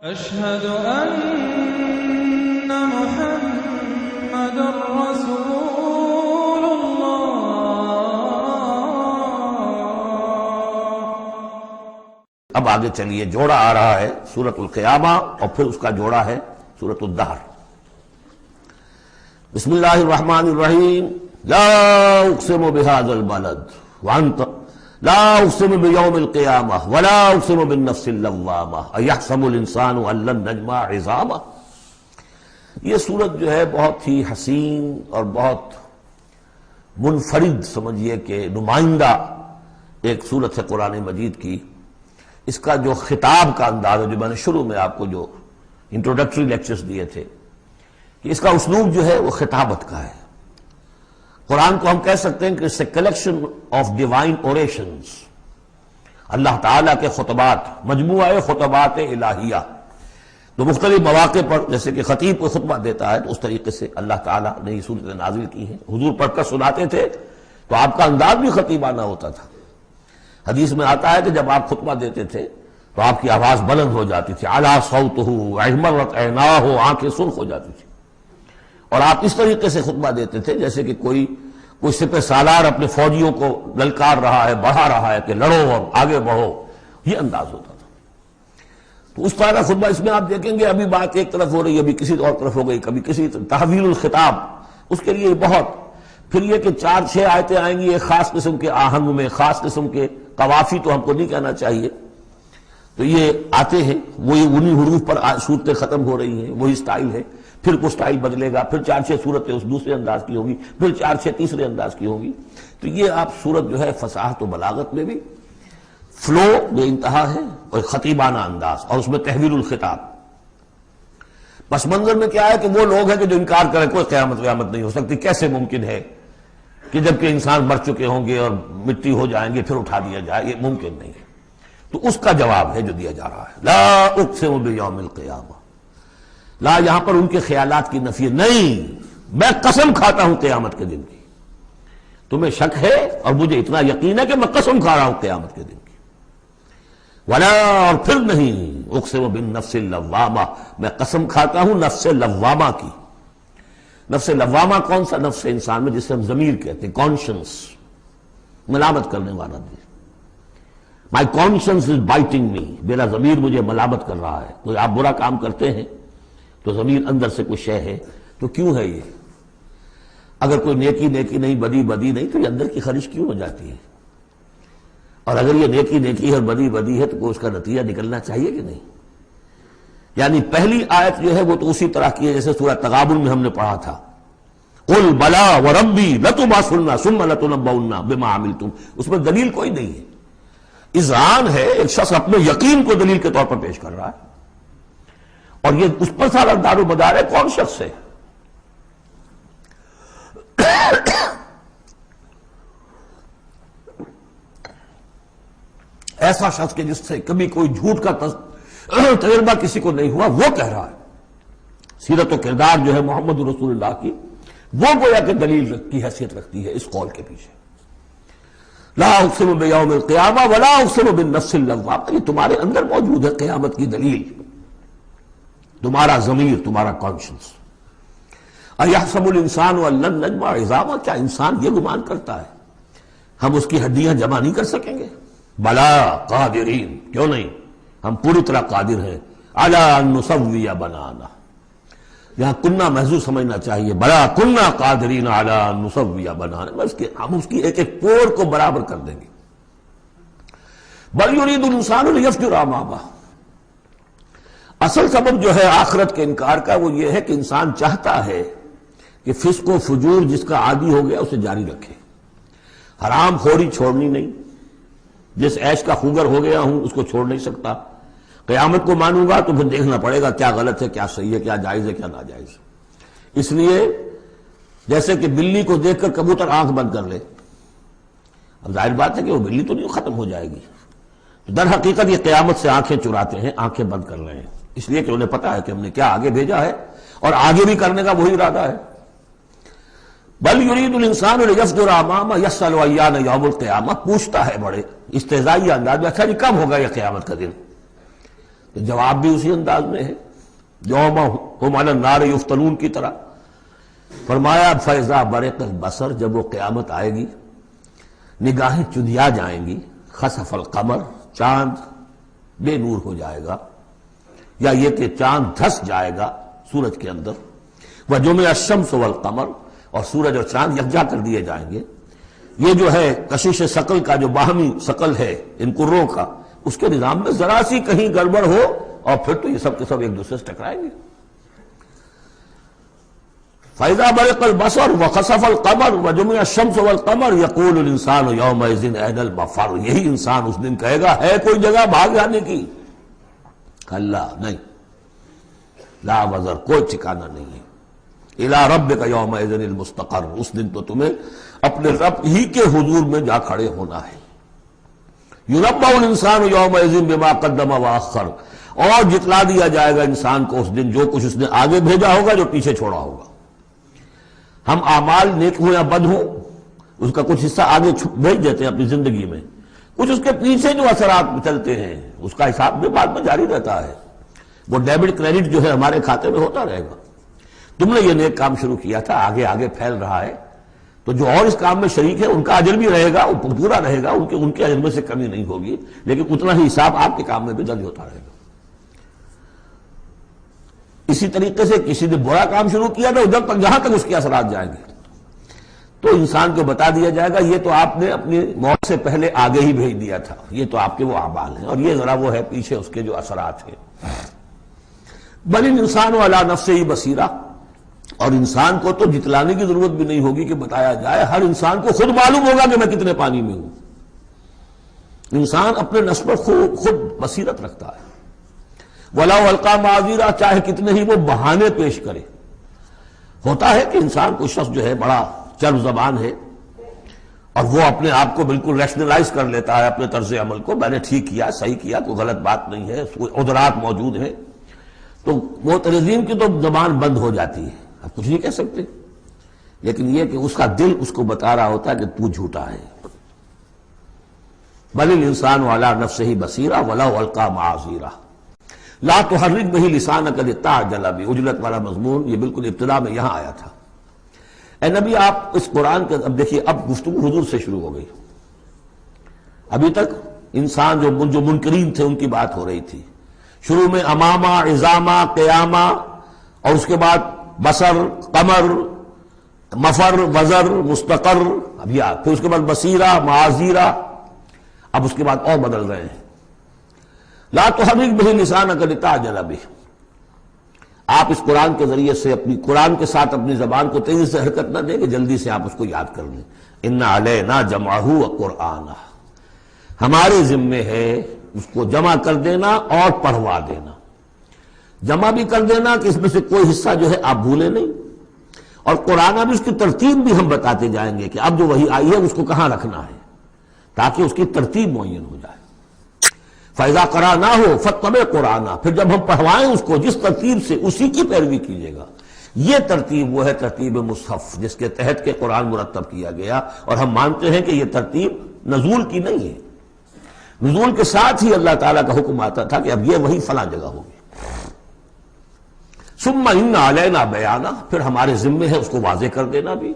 أشهد أن محمد رسول الله۔ اب آگے چلیے، جوڑا آ رہا ہے سورۃ القیامہ اور پھر اس کا جوڑا ہے سورۃ الدہر۔ بسم اللہ الرحمن الرحیم۔ لا اقسم بهذا البلد وانت لا اقسم بیوم القیامہ ولا اقسم بالنفس اللوامہ ایحسب الانسان ان لن نجمع عظامہ۔ یہ سورت جو ہے بہت ہی حسین اور بہت منفرد سمجھیے کہ نمائندہ ایک سورت ہے قرآن مجید کی۔ اس کا جو خطاب کا انداز ہے، جو میں نے شروع میں آپ کو جو انٹروڈکٹری لیکچرز دیے تھے، کہ اس کا اسلوب جو ہے وہ خطابت کا ہے۔ قرآن کو ہم کہہ سکتے ہیں کہ it's a collection of divine orations، اللہ تعالیٰ کے خطبات، مجموعہ خطبات الہیہ، تو مختلف مواقع پر جیسے کہ خطیب کو خطبہ دیتا ہے تو اس طریقے سے اللہ تعالیٰ نے یہ صورتیں نازل کی ہیں۔ حضور پڑھ کر سناتے تھے تو آپ کا انداز بھی خطیبانہ ہوتا تھا۔ حدیث میں آتا ہے کہ جب آپ خطبہ دیتے تھے تو آپ کی آواز بلند ہو جاتی تھی، اعلیٰ صوتہ احمرت عیناہ، آنکھیں سرخ ہو جاتی تھی، اور آپ اس طریقے سے خطبہ دیتے تھے جیسے کہ کوئی سپہ سالار اپنے فوجیوں کو للکار رہا ہے، بڑھا رہا ہے کہ لڑو اور آگے بڑھو، یہ انداز ہوتا تھا۔ تو اس طرح کا خطبہ اس میں آپ دیکھیں گے ابھی بات ایک طرف ہو رہی ہے، ابھی کسی اور طرف ہو گئی، کبھی کسی تحویل الخطاب، اس کے لیے بہت، پھر یہ کہ 4-6 آیتیں آئیں گی ایک خاص قسم کے آہنگ میں، خاص قسم کے قوافی تو ہم کو نہیں کہنا چاہیے، تو یہ آتے ہیں، وہی انہی حروف پر صورتیں ختم ہو رہی ہیں، وہی سٹائل ہے، پھر کوئی سٹائل بدلے گا، پھر 4-6 صورتیں اس دوسرے انداز کی ہوگی، پھر 4-6 تیسرے انداز کی ہوگی۔ تو یہ آپ صورت جو ہے فصاحت و بلاغت میں بھی فلو بے انتہا ہے اور خطیبانہ انداز، اور اس میں تحویل الخطاب۔ پس منظر میں کیا ہے کہ وہ لوگ ہیں کہ جو انکار کریں کوئی قیامت نہیں ہو سکتی، کیسے ممکن ہے کہ جب کہ انسان مر چکے ہوں گے اور مٹی ہو جائیں گے پھر اٹھا دیا جائے، یہ ممکن نہیں ہے۔ تو اس کا جواب ہے جو دیا جا رہا ہے، لا اقسم بیوم القیامہ۔ لا یہاں پر ان کے خیالات کی نفی نہیں، میں قسم کھاتا ہوں قیامت کے دن کی۔ تمہیں شک ہے اور مجھے اتنا یقین ہے کہ میں قسم کھا رہا ہوں قیامت کے دن کی۔ ولا، اور پھر نہیں، اقسم بالنفس اللوامہ، میں قسم کھاتا ہوں نفس لوامہ کی۔ نفس لوامہ کون سا نفس انسان میں جسے ہم ضمیر کہتے ہیں، کانشنس، ملامت کرنے والا بھی۔ My conscience is biting me، میرا ضمیر مجھے ملامت کر رہا ہے۔ کوئی آپ برا کام کرتے ہیں تو ضمیر اندر سے کوئی شے ہے، تو کیوں ہے یہ؟ اگر کوئی نیکی نہیں، بدی نہیں، تو یہ اندر کی خارش کیوں ہو جاتی ہے؟ اور اگر یہ نیکی ہے اور بدی ہے تو کوئی اس کا نتیجہ نکلنا چاہیے کہ نہیں؟ یعنی پہلی آیت جو ہے وہ تو اسی طرح کی ہے جیسے سورہ تغابن میں ہم نے پڑھا تھا، قل بلا وربی لتبعثن ثم لتنبؤن بما عملتم، اس میں دلیل کوئی نہیں ہے، اذعان ہے، ایک شخص اپنے یقین کو دلیل کے طور پر پیش کر رہا ہے، اور یہ اس پر سارا دار و مدار ہے کون شخص ہے؟ ایسا شخص کہ جس سے کبھی کوئی جھوٹ کا تجربہ کسی کو نہیں ہوا، وہ کہہ رہا ہے۔ سیرت و کردار جو ہے محمد رسول اللہ کی، وہ گویا کہ دلیل کی حیثیت رکھتی ہے اس قول کے پیچھے۔ لا اقسم بیوم القیامہ ولا اقسم بالنفس اللوامہ، یہ تمہارے اندر موجود ہے قیامت کی دلیل، تمہارا ضمیر، تمہارا کانشنس۔ ایحسب الانسان ان لن نجمع عظامہ، کیا انسان یہ گمان کرتا ہے ہم اس کی ہڈیاں جمع نہیں کر سکیں گے؟ بلا قادرین، کیوں نہیں، ہم پوری طرح قادر ہیں، علی ان نسوی بنانا، یہاں کنہ محذوف سمجھنا چاہیے، بلا کنہ قادرین علی ان نسوی بنانا، ہم اس کی ایک ایک پور کو برابر کر دیں گے۔ بل یرید الانسان لیفجر امامہ، اصل سبب جو ہے آخرت کے انکار کا وہ یہ ہے کہ انسان چاہتا ہے کہ فسق و فجور جس کا عادی ہو گیا اسے جاری رکھے، حرام خوری چھوڑنی نہیں، جس عیش کا خوگر ہو گیا ہوں اس کو چھوڑ نہیں سکتا، قیامت کو مانوں گا تو پھر دیکھنا پڑے گا کیا غلط ہے، کیا صحیح ہے، کیا جائز ہے، کیا ناجائز ہے۔ اس لیے جیسے کہ بلی کو دیکھ کر کبوتر آنکھ بند کر لے، اب ظاہر بات ہے کہ وہ بلی تو نہیں ختم ہو جائے گی، در حقیقت یہ قیامت سے آنکھیں چراتے ہیں، آنکھیں بند کر رہے ہیں، اس لیے کہ انہیں پتا ہے کہ ہم نے کیا آگے بھیجا ہے اور آگے بھی کرنے کا وہی ارادہ ہے۔ بل یرید الانسان لیفجر امامہ یسأل ایان یوم القیامہ، پوچھتا ہے بڑے استہزائی انداز میں، اچھا جی کب ہوگا یہ قیامت کا دن؟ تو جواب بھی اسی انداز میں ہے، یوم ہم علی النار یفتنون کی طرح۔ فرمایا فیضا برق البصر، جب وہ قیامت آئے گی نگاہیں چندیا جائیں گی، خسف القمر، چاند بے نور ہو جائے گا، یا یہ کہ چاند دھس جائے گا سورج کے اندر، وجمع الشمس والقمر، اور سورج اور چاند یکجا کر دیے جائیں گے۔ یہ جو ہے کشش ثقل کا جو باہمی ثقل ہے ان کروں کا، اس کے نظام میں ذرا سی کہیں گڑبڑ ہو اور پھر تو یہ سب کے سب ایک دوسرے سے ٹکرائیں گے۔ فَإِذَا بَرِقَ الْبَصَرُ وَخَسَفَ الْقَمَرُ وَجُمِعَ الشَّمْسُ وَالْقَمَرُ يَقُولُ الْإِنسَانُ يَوْمَئِذٍ أَيْنَ الْمَفَرُّ، یہی انسان اس دن کہے گا ہے کوئی جگہ بھاگ جانے کی؟ کلا نہیں، لا وزر، کوئی ٹھکانہ نہیں ہے۔ اِلَىٰ رَبِّكَ يَوْمَئِذٍ الْمُسْتَقَرُّ، اس دن تو تمہیں اپنے رب ہی کے حضور میں جا کھڑے ہونا ہے۔ يُنَبَّأُ الْإِنسَانُ يَوْمَئِذٍ بِمَا قَدَّمَ وَأَخَّرَ، اور جتلا دیا جائے گا انسان کو اس دن جو کچھ اس نے آگے بھیجا ہوگا، جو پیچھے چھوڑا ہوگا۔ ہم اعمال نیک ہوں یا بد ہوں، اس کا کچھ حصہ آگے بھیج دیتے ہیں اپنی زندگی میں، کچھ اس کے پیچھے جو اثرات چلتے ہیں اس کا حساب بھی بعد میں جاری رہتا ہے۔ وہ ڈیبٹ کریڈٹ جو ہے ہمارے کھاتے میں ہوتا رہے گا۔ تم نے یہ نیک کام شروع کیا تھا، آگے آگے پھیل رہا ہے، تو جو اور اس کام میں شریک ہے ان کا اجر بھی رہے گا، پورا رہے گا، ان کے اجر میں سے کمی نہیں ہوگی، لیکن اتنا ہی حساب آپ کے کام میں بھی درج ہوتا رہے گا۔ اسی طریقے سے کسی نے برا کام شروع کیا تو جب تک جہاں تک اس کے اثرات جائیں گے تو انسان کو بتا دیا جائے گا یہ تو آپ نے اپنی موت سے پہلے آگے ہی بھیج دیا تھا، یہ تو آپ کے وہ اعمال ہیں، اور یہ ذرا وہ ہے پیچھے اس کے جو اثرات ہیں۔ بل الانسان علی نفسہ بصیرہ، اور انسان کو تو جتلانے کی ضرورت بھی نہیں ہوگی کہ بتایا جائے، ہر انسان کو خود معلوم ہوگا کہ میں کتنے پانی میں ہوں۔ انسان اپنے نفس پر خود بصیرت رکھتا ہے۔ وَلَوْ أَلْقَىٰ مَعَاذِيرًا، چاہے کتنے ہی وہ بہانے پیش کرے۔ ہوتا ہے کہ انسان کوئی شخص جو ہے بڑا چرب زبان ہے اور وہ اپنے آپ کو بالکل ریشنلائز کر لیتا ہے اپنے طرز عمل کو، میں نے ٹھیک کیا، صحیح کیا، کوئی غلط بات نہیں ہے، عذرات موجود ہیں، تو معترضین کی تو زبان بند ہو جاتی ہے، اب کچھ نہیں کہہ سکتے، لیکن یہ کہ اس کا دل اس کو بتا رہا ہوتا ہے کہ تو جھوٹا ہے۔ بل الانسان علی نفسہ بصیرہ ولو القیٰ معاذیرہ لا تحرک بہ لسانک لتعجل بہ، عجلت والا مضمون یہ بالکل ابتدا میں یہاں آیا تھا۔ اے نبی آپ اس قرآن کے، اب دیکھیے اب گفتگو حضور سے شروع ہو گئی، ابھی تک انسان جو منکرین تھے ان کی بات ہو رہی تھی، شروع میں امامہ، عظامہ، قیامہ، اور اس کے بعد بصر، قمر، مفر، وزر، مستقر، اب یہ پھر اس کے بعد بصیرہ، معاذیرہ، اب اس کے بعد اور بدل رہے ہیں۔ لا تحرک بہ لسانک لتعجل بہ، آپ اس قرآن کے ذریعے سے قرآن کے ساتھ اپنی زبان کو تیزی سے حرکت نہ دیں کہ جلدی سے آپ اس کو یاد کر لیں۔ ان علینا جمعہ وقرآنہ، ہمارے ذمے ہے اس کو جمع کر دینا اور پڑھوا دینا، جمع بھی کر دینا کہ اس میں سے کوئی حصہ جو ہے آپ بھولیں نہیں، اور قرآن بھی اس کی ترتیب بھی ہم بتاتے جائیں گے کہ اب جو وحی آئی ہے اس کو کہاں رکھنا ہے، تاکہ اس کی ترتیب معین ہو جائے۔ فَإِذَا قَرَأْنَاهُ فَاتَّبِعْ قُرْآنَهُ، پھر جب ہم پڑھوائیں اس کو جس ترتیب سے، اسی کی پیروی کیجیے گا۔ یہ ترتیب وہ ہے ترتیب مصحف جس کے تحت کے قرآن مرتب کیا گیا، اور ہم مانتے ہیں کہ یہ ترتیب نزول کی نہیں ہے، نزول کے ساتھ ہی اللہ تعالیٰ کا حکم آتا تھا کہ اب یہ وہی فلاں جگہ ہوگی۔ ثُمَّ إِنَّ عَلَيْنَا بَيَانَهُ، پھر ہمارے ذمے ہے اس کو واضح کر دینا بھی،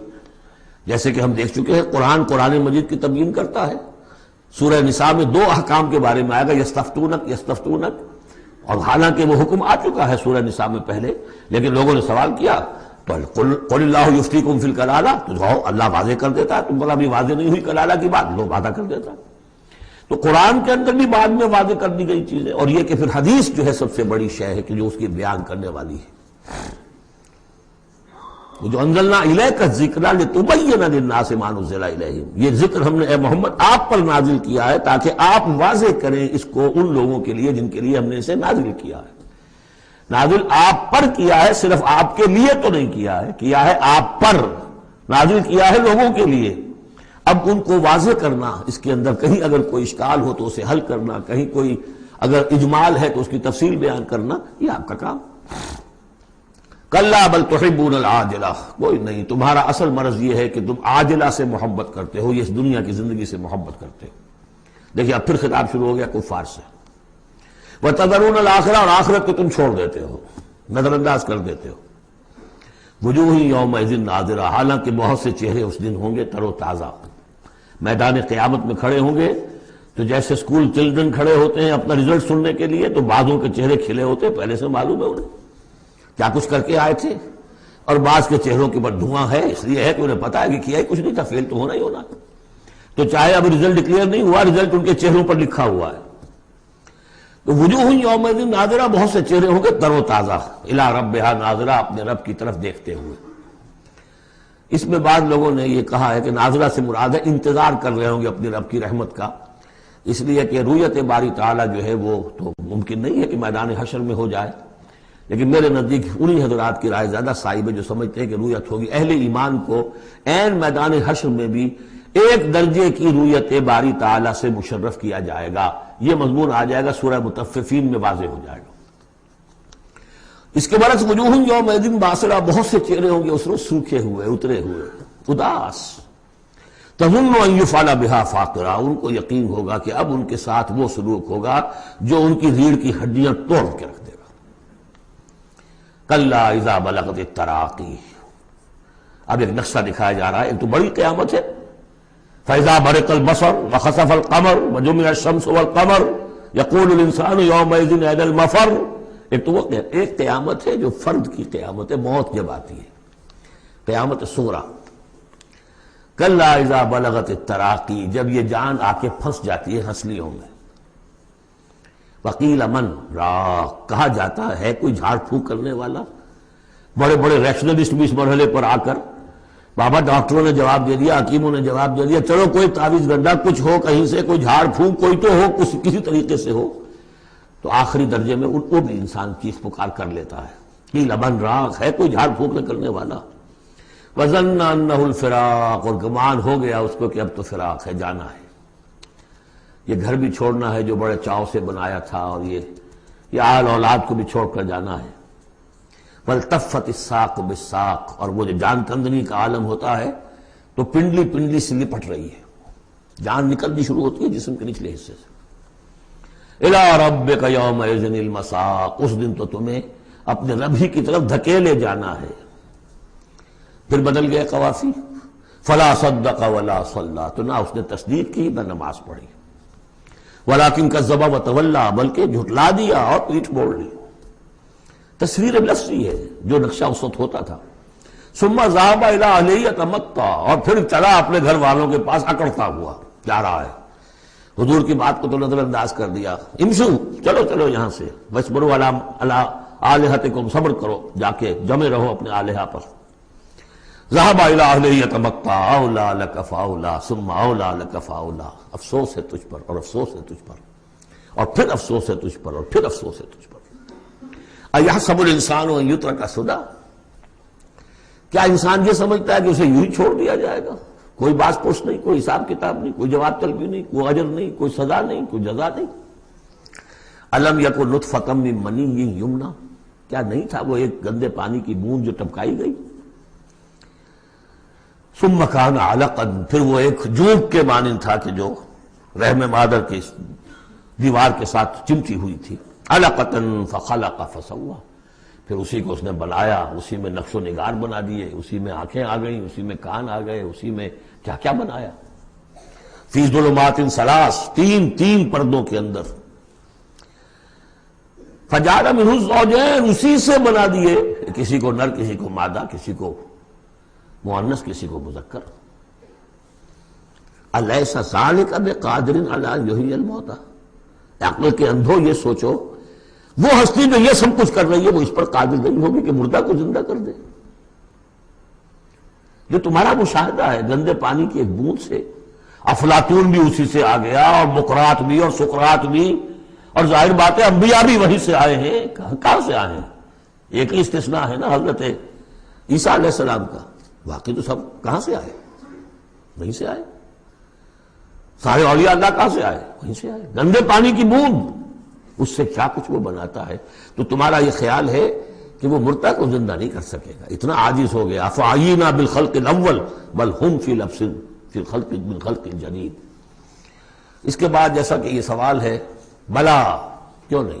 جیسے کہ ہم دیکھ چکے ہیں قرآن مجید کی تبیین کرتا ہے۔ سورہ نساء میں دو احکام کے بارے میں آئے گا، یستفتونک، اور حالانکہ وہ حکم آ چکا ہے سورہ نساء میں پہلے، لیکن لوگوں نے سوال کیا تو قل اللہ یفتیکم فی الکلالہ، تو اللہ واضح کر دیتا ہے، تم بلا بھی واضح نہیں ہوئی کلالہ کی بات، لوگ وعدہ کر دیتا ہے۔ تو قرآن کے اندر بھی بعد میں واضح کر دی گئی چیزیں، اور یہ کہ پھر حدیث جو ہے سب سے بڑی شے ہے کہ جو اس کی بیان کرنے والی ہے، جو انزلنا الیک الذکر لتبین للناس ما نزل الیہم، یہ ذکر ہم نے اے محمد آپ پر نازل کیا ہے تاکہ آپ واضح کریں اس کو ان لوگوں کے لیے جن کے لیے ہم نے اسے نازل کیا ہے۔ نازل آپ پر کیا ہے، صرف آپ کے لیے تو نہیں کیا ہے آپ پر، نازل کیا ہے لوگوں کے لیے۔ اب ان کو واضح کرنا، اس کے اندر کہیں اگر کوئی اشکال ہو تو اسے حل کرنا، کہیں کوئی اگر اجمال ہے تو اس کی تفصیل بیان کرنا، یہ آپ کا کام۔ کلا بل تحبون العاجلہ، کوئی نہیں، تمہارا اصل مرض یہ ہے کہ تم عاجلہ سے محبت کرتے ہو، یہ اس دنیا کی زندگی سے محبت کرتے ہو۔ دیکھیے اب پھر خطاب شروع ہو گیا کفار سے۔ وَتَذَرُونَ الْآخِرَةَ، اور آخرت کو تم چھوڑ دیتے ہو، نظر انداز کر دیتے ہو۔ وجوہ یومئذ ناظرہ، حالانکہ بہت سے چہرے اس دن ہوں گے تر و تازہ، میدان قیامت میں کھڑے ہوں گے تو جیسے اسکول چلڈرن کھڑے ہوتے ہیں اپنا رزلٹ سننے کے لیے، تو بعضوں کے چہرے کھلے ہوتے ہیں، پہلے سے معلوم ہے انہیں کیا کچھ کر کے آئے تھے، اور بعض کے چہروں کے اوپر دھواں ہے، اس لیے ہے کہ انہیں پتا ہے کہ کیا ہی کچھ نہیں تھا، فیل تو ہونا ہی ہونا، تو چاہے اب رزلٹ ڈکلیئر نہیں ہوا، رزلٹ ان کے چہروں پر لکھا ہوا ہے۔ تو وجوہ یومئذ ناظرہ، بہت سے چہرے ہوں گے تر و تازہ، الی ربہا ناظرہ، اپنے رب کی طرف دیکھتے ہوئے۔ اس میں بعض لوگوں نے یہ کہا ہے کہ ناظرہ سے مراد ہے انتظار کر رہے ہوں گے اپنی رب کی رحمت کا، اس لیے کہ رؤیت باری تعالیٰ جو ہے وہ تو ممکن نہیں ہے کہ میدان حشر میں ہو جائے، لیکن میرے نزدیک انہی حضرات کی رائے زیادہ صائب ہے جو سمجھتے ہیں کہ رؤیت ہوگی۔ اہل ایمان کو عین میدان حشر میں بھی ایک درجے کی رؤیت باری تعالیٰ سے مشرف کیا جائے گا، یہ مضمون آ جائے گا سورہ مطففین میں واضح ہو جائے گا۔ اس کے برعکس وجوہ یومئذ باسرہ، بہت سے چہرے ہوں گے اس روز سوکھے ہوئے، اترے ہوئے، اداس، تظن ان یفعل بہا فاقرہ، ان کو یقین ہوگا کہ اب ان کے ساتھ وہ سلوک ہوگا جو ان کی ریڑھ کی ہڈیاں توڑ کے رکھ دے گا۔ کلا اذا بلغت التراقی، اب ایک نقشہ دکھایا جا رہا ہے، ایک تو بڑی قیامت ہے، فاذا برق البصر وخسف القمر وجمع الشمس والقمر یقول الانسان یومئذ این المفر، ایک تو وہ ایک قیامت ہے جو فرد کی قیامت ہے، موت جب آتی ہے، قیامت صغریٰ۔ کلا اذا بلغت التراقی، جب یہ جان آ کے پھنس جاتی ہے ہنسلیوں میں، وقیل من راق، کہا جاتا ہے کوئی جھاڑ پھونک کرنے والا۔ بڑے بڑے ریشنلسٹ بھی اس مرحلے پر آ کر، بابا ڈاکٹروں نے جواب دے دیا، حکیموں نے جواب دے دیا، چلو کوئی تعویذ گنڈا کچھ ہو کہیں سے، کوئی جھاڑ پھونک کوئی تو ہو، کسی طریقے سے ہو، تو آخری درجے میں وہ بھی انسان چیخ پکار کر لیتا ہے، قیل من راق، ہے کوئی جھاڑ پھونک نہ کرنے والا۔ وظن انہ الفراق، اور گمان ہو گیا اس کو کہ اب تو فراق ہے، جانا ہے، یہ گھر بھی چھوڑنا ہے جو بڑے چاؤ سے بنایا تھا، اور یہ آل اولاد کو بھی چھوڑ کر جانا ہے۔ والتفت الساق بالساق، اور وہ جو جان کندنی کا عالم ہوتا ہے تو پنڈلی پنڈلی سے لپٹ رہی ہے، جان نکلنی شروع ہوتی ہے جسم کے نچلے حصے سے۔ الی ربک یومئذ المساق، اس دن تو تمہیں اپنے رب ہی کی طرف دھکیلے جانا ہے۔ پھر بدل گئے قوافی، فلا صدق ولا صلی، تو نہ اس نے تصدیق کی نہ نماز پڑھی، ولیکن کذب وتولی، بلکہ جھٹلا دیا اور پیٹھ موڑ لی۔ تصویر لفظی ہے جو نقشہ اس وقت ہوتا تھا۔ ثم ذهب الى اهله يتمطى، اور پھر چلا اپنے گھر والوں کے پاس اکڑتا ہوا جا رہا ہے، حضور کی بات کو تو نظر انداز کر دیا، امشو، چلو چلو یہاں سے، واسبروا علی آلہتکم، صبر کرو، جا کے جمے رہو اپنے آلہہ پر۔ ذهب الى اهله يتمطى، اولا لك فاولا ثم اولا لك فاولا، افسوس ہے تجھ پر اور افسوس ہے تجھ پر اور پھر افسوس ہے تجھ پر اور پھر افسوس ہے تجھ پر۔ ایحسب الانسان ان یترک سدی، کیا انسان یہ سمجھتا ہے کہ اسے یوں ہی چھوڑ دیا جائے گا، کوئی باز پوچھ نہیں، کوئی حساب کتاب نہیں، کوئی جواب طلبی نہیں، کوئی اجر نہیں، کوئی سزا نہیں، کوئی جزا نہیں۔ الم یکن نطفۃ من منی یمنی، کیا نہیں تھا وہ ایک گندے پانی کی بوند جو ٹپکائی گئی، ثم کان علقا، پھر وہ ایک جوک کے مانند تھا کہ جو رحم مادر کی دیوار کے ساتھ چمٹی ہوئی تھی، علقۃ فخلق فسوی، پھر اسی کو اس نے بنایا، اسی میں نقش و نگار بنا دیے، اسی میں آنکھیں آ گئیں، اسی میں کان آ گئے، اسی میں کیا کیا بنایا، فی ظلمات ثلاث، تین پردوں کے اندر، فجعل منہ الزوجین، اسی سے بنا دیے، کسی کو نر، کسی کو مادہ، کسی کو مؤنث، کسی کو مذکر۔ الیس ذلک بقادر علی ان یحیی الموتى، عقل کے اندھو یہ سوچو، وہ ہستی جو یہ سب کچھ کر رہی ہے وہ اس پر قادر نہیں ہوگی کہ مردہ کو زندہ کر دے؟ جو تمہارا مشاہدہ ہے گندے پانی کی ایک بوند سے، افلاطون بھی اسی سے آ گیا، اور بقراط بھی، اور سقراط بھی، اور ظاہر بات ہے انبیاء بھی وہیں سے آئے ہیں، کہاں سے آئے ہیں؟ ایک ہی استثناء ہے نا حضرت عیسیٰ علیہ السلام کا، باقی تو سب کہاں سے آئے؟ وہیں سے آئے۔ سارے اولیاء اللہ کہاں سے آئے؟ وہیں سے آئے، گندے پانی کی بوند، اس سے کیا کچھ وہ بناتا ہے۔ تو تمہارا یہ خیال ہے کہ وہ مردہ کو زندہ نہیں کر سکے گا، اتنا عاجز ہو گیا۔ افعینا بالخلق الاول بل ہم فی لبس فی الخلق بالخلق الجدید۔ اس کے بعد جیسا کہ یہ سوال ہے، بلا کیوں نہیں،